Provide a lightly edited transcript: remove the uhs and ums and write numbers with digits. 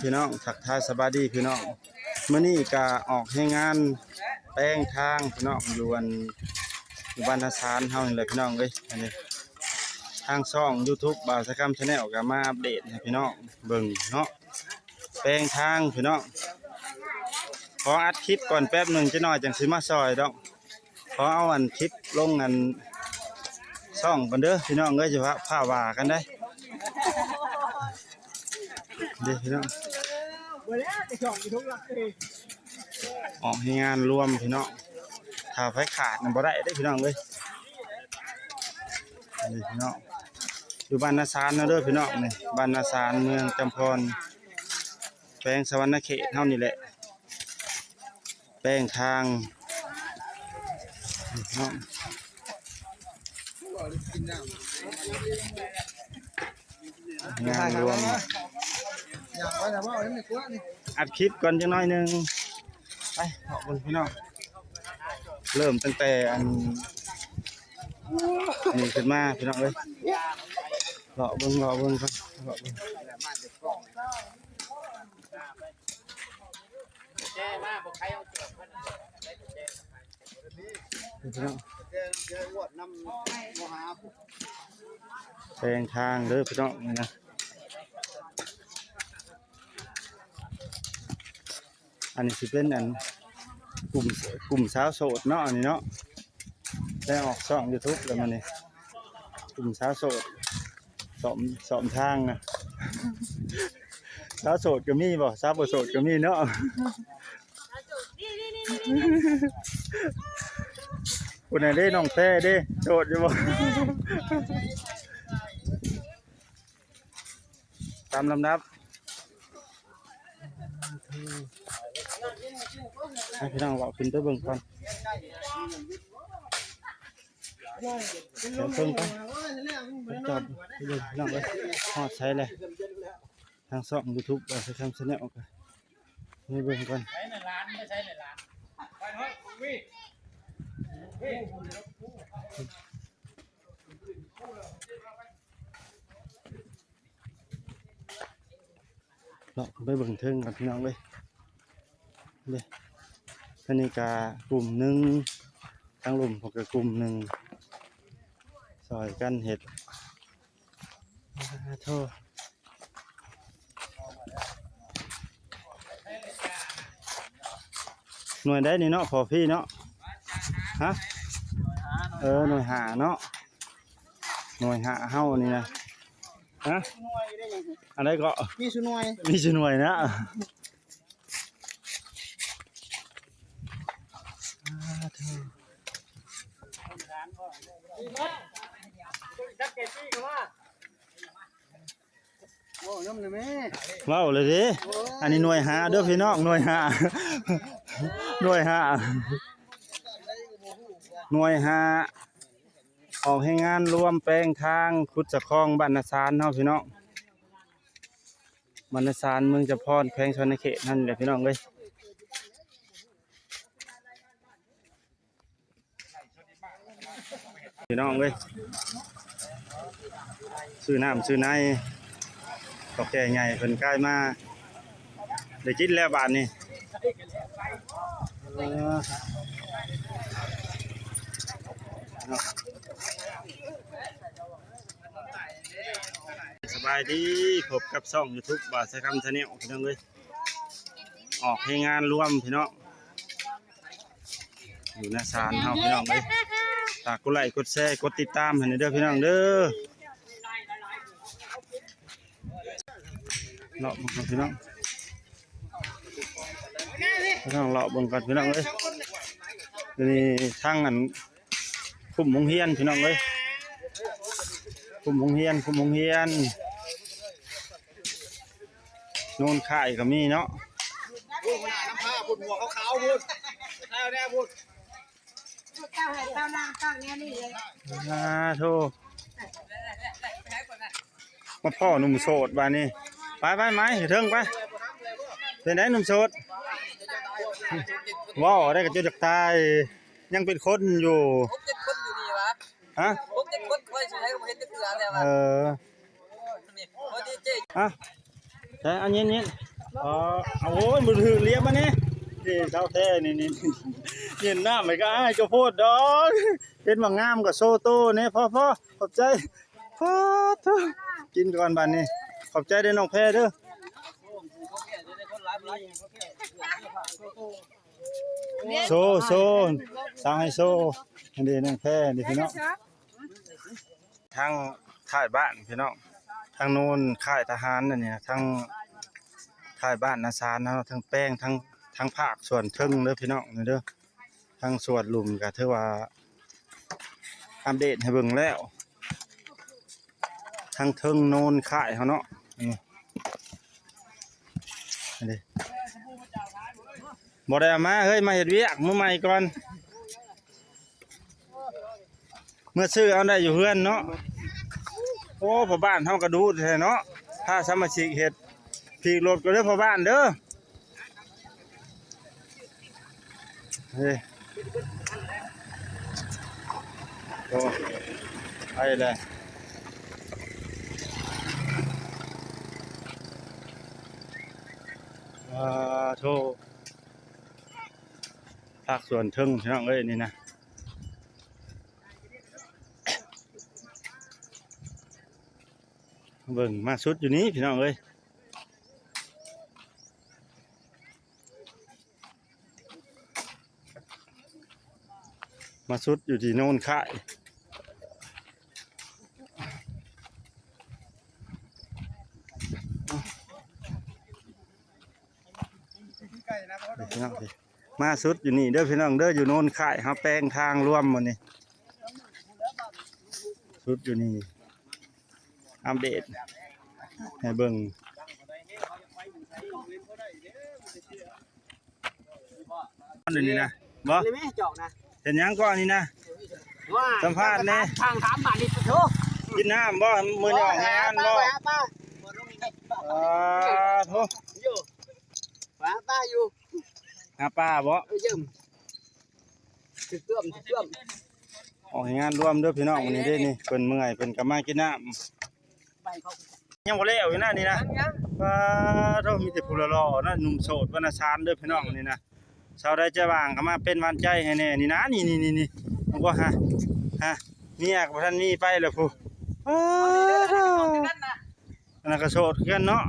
พี่น้องทักทายสบายดีพี่น้องมื้อนี้ก็ออกให้งานแปลงทางพี่น้องอยู่บ้านนาซานเฮานี่แหละพี่น้องเอ้ยอันนี้ทางช่อง YouTube บ่าวสะคำ Channel ก็มาอัปเดตให้พี่น้องเบิ่งเนาะแปลงทางพี่น้องขออัดคลิปก่อนแป๊บหนึงจะน้อยจังสิมาซอยดอกขอเอาอันคลิปลงอันช่องกันเด้อพี่น้องเอ้ยจะพาว่ากันได้เด้อพี่น้องออกให้งานรวมพี่น้องถ้าไฟขาดบ่ได้ได้พี่น้องเลยนี่พี่น้องอยู่บ้านนาซานนะเด้อพี่น้องนี่บ้านนาซานเมืองจำพรแปลงสวรรณเขตเท่านี้แหละแปลงทางงานรวมอัดคลิปก่อนจังน้อยนึงไปขอบคุณพี่น้องเริ่มตั้งแต่อันนี่ขึ้นมาพี่น้องเลยรอเบิ่งครับรอเบิ่งพี่น้องแปลงทางเด้อพี่น้องนี่นะอันนี้สิเป็นอันกลุ่มสาวโสดเนาะอันนี้เนาะได้ออกช่อง YouTube แล้วมันนี่กลุ่มสาวโสดสอมทางนะสาวโสดก็มีบ่สาวบ่โสดก็มีเนาะคนไหนได้น้องแท้เด้โสดอยู่บ่ตามลำดับให้พี่น้องเราขึ้นไปเบิ่งก่อนเดี๋ยวเพิ่งไปจอดไปเบิ่งพี่น้องเลยฮอดใช้เลยทางช่อง YouTube เอาไปทำ Channel กันให้เบิ่งก่อนเราไปเบิ่งเทิงกันพี่น้องเลยเลยอันนี้ก็กลุ่มหนึ่งทางลุ่มผมก็กลุ่มหนึ่งซอยกันเห็ดโทษหน่วยได้นี่เนาะพอพี่เนาะฮะหน่วยหาเนาะหน่วยหาเฮานี่นะฮะอะไรก็มีชื่อหน่วยนะว้าวเลยดิอันนี้หน่วยหาเด้อพี่น้องหน่วยหาหน่วยหาออกให้งานรวมแปลงทางขุดสะคองบ้านนาซานเฮาพี่น้องบ้านนาซานเมืองจำพรแขวงสวรรณเขตนั่นแหละพี่น้องเอ้ยพี่น้องเอ้ยซื้อน้ำซื้อในตอกแก่ใหญ่เพิ่นใกล้มาได้กินแล้วบาทนี่สบายดีพบกับช่อง YouTube บ่าวสะคำ Channel พี่น้องเอ้ยออกให้งานรวมพี่น้องอยู่ในศาลเฮาพี่น้องเอ้ยฝากกดไลค์กดแชร์กดติดตามให้เด้อพี่น้องเด้อเลาะบังพี่น้องเลาะบังกันพี่น้องเอ้ยนี่ทางอันคุ้มวงเฮียนพี่น้องเอ้ยคุ้มวงเฮียนโน่นข่ายก็มีเนาะน้ำผ้าพุ่นหัวขาวๆพุ่นข้าวแน่พุ่นข้าวให้ข้าวน้ำข้าวแน่นี่เลยโธ่มาพ่อหนุ่มโสดบ้านนี้ไปไหมเถิงไปเป็นไหนหนุ่มโสดว้าวได้กับเจ้าจักตายยังเป็นคนอยู่7 คนอยู่นี่วะฮะ7 คนคอยสิให้บ่เห็นจักเทื่อแล้ววะใช่อันนี้ อ๋อโอ้ยมือถือเลี้ยงมานี่นี่เท่าแท้นี่เห็นหน้าไม่ก็อ้ายก็โพดดอกเห็นว่างามกับโซโต้นี่พ่อขอบใจพ่อเถอะกินก่อนบัดนี้ขอบใจเด้อน้องแพรเด้อโซสาวให้โซอันนี้น้องแพรนี่พี่น้องทางท้ายบ้านพี่น้องทางโน้นค่ายทหารนั่นเนี่ยทางท้ายบ้านนาซานนะทั้งแป้งทั้งภาคส่วนเทิงเด้อพี่น้องนี่เด้อทางส่วนหลุมก็ถือว่าอัปเดตให้เบิ่งแล้วทางเทิงโน้นค่ายเฮาเนาะนี่บ่ได้เอามาเฮ้ยมาเฮ็ดเวียกมื้อใหม่ก่อนเมื่อซื้อเอาได้อยู่เฮือนเนาะโอ้พ่อบ้านเฮาก็ดูแท้เนาะถ้าสมาชิกเฮ็ดพีกรถก็เด้อพ่อบ้านเด้อเฮ้ยโอ้ไปเลยโทภาคส่วนเทิงพี่น้องเอ้ยนี่นะเบิ่งมาสุดอยู่นี้พี่น้องเอ้ยมาสุดอยู่ที่โน่นค่ายพี่น้องมาสุดอยู่นี่เด้อพี่น้องเด้ออยู่โน่นค่ายเฮาแปลงทางร่วมหมดนี่สุดอยู่นี่อัปเดตให้เบิ่งอันนี้นะบ่เห็นยังก่อนนี่นะสัมภาษณ์แน่ทาง3 บาทนี่โธ่กินน้ำบ่มื้อนี้ออกงานบ่โธ่อยู่ป้าอยู่หาป้าบ่ยืมถึกเตื้อมออกงานร่วมเด้อพี่น้องวันนี้เด้นี่เพิ่นเมื่อยเพิ่นก็มากินน้ำยังบ่แล้วอยู่นะนี่นะว่าเรามีแต่ผู้หล่อๆนะหนุ่มโสดวรรณชานเด้อพี่น้องนี่นะชาวใดจะว่างก็มาเป็นหวานใจให้แน่นี่นะนี่มันก็ฮะเมียก็บ่ทันมีไปแล้วผู้อันนั้นก็โสดคือกันเนาะ